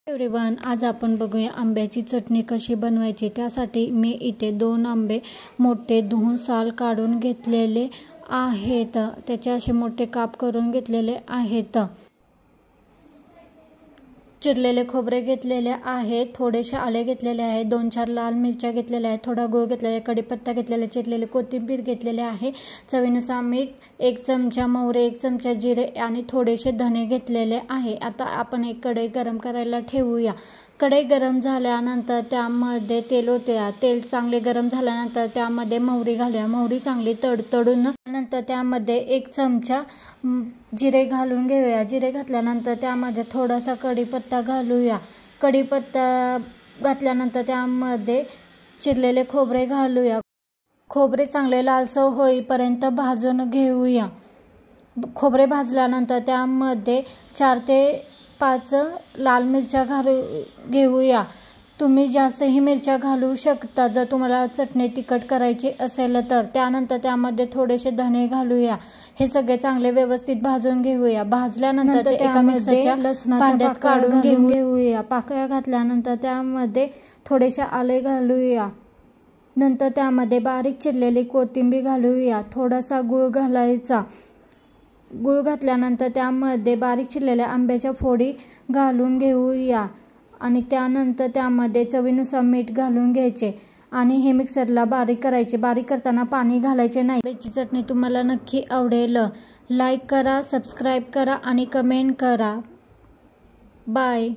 Everyone, आज आपण बघूया आंब्याची चटणी कशी बनवायची। त्यासाठी मी इथे 2 आंबे मोठे धुवून साल काढून घेतलेले आहेत। त्याचे असे मोठे काप करून घेतलेले आहेत। चिरलेले खोबरे घेतलेले आहे, थोडेसे आले घेतलेले आहे, 2-4 लाल मिरच्या घेतलेल्या आहेत, थोडा गूळ घेतलेला आहे, कढीपत्ता घेतलेला, चिरलेले कोथिंबीर घेतलेले आहे, चवीनुसार मीठ, 1 चमचा मोहरी, 1 चमचा जिरे आणि थोडेसे धने घेतलेले आहे। आता आपण एक कढई गरम करायला ठेवूया। कढई गरम झाल्यानंतर त्यामध्ये तेल ओतूया। तेल चांगले गरम झाल्यानंतर त्यामध्ये मोहरी घालूया। मोहरी चांगली तडतडून नंतर त्यामध्ये 1 चमचा जिरे घालून घेऊया। जिरे घातल्यानंतर त्यामध्ये थोडासा कढीपत्ता घालूया। कढीपत्ता घातल्यानंतर त्यामध्ये चिरलेले खोबरे घालूया। खोबरे चांगले लालसर होईपर्यंत भाजून घेऊया। खोबरे भाजल्यानंतर त्यामध्ये 4 ते 5 लाल मिरच्या घेऊया। तुम्ही जास्तही मिरच्या घालू शकता जर तुम्हाला चटणी तिखट करायची असेल तर। त्यानंतर त्यामध्ये थोडेसे धणे घालूया। हे सगळे चांगले व्यवस्थित भाजून घेऊया। भाजल्यानंतर एका मिक्सरच्या भांड्यात काढून घेऊया। पाकळ्या घातल्यानंतर त्यामध्ये थोडेसे आले घालूया। नंतर त्यामध्ये बारीक चिरलेली कोथिंबीर घालूया। थोडासा गूळ घालायचा। गूळ घातल्यानंतर त्यामध्ये बारीक चिरलेल्या आंब्याच्या फोडी घालून घेऊया आणि त्यानंतर त्यामध्ये चवीनुसार मीठ घालून घ्यायचे आणि हे मिक्सरला बारीक करायचे। बारीक करताना पाणी घालायचे नाही। आंब्याची चटणी तुम्हाला नक्की आवडेल। लाईक करा, सबस्क्राईब करा आणि कमेंट करा। बाय।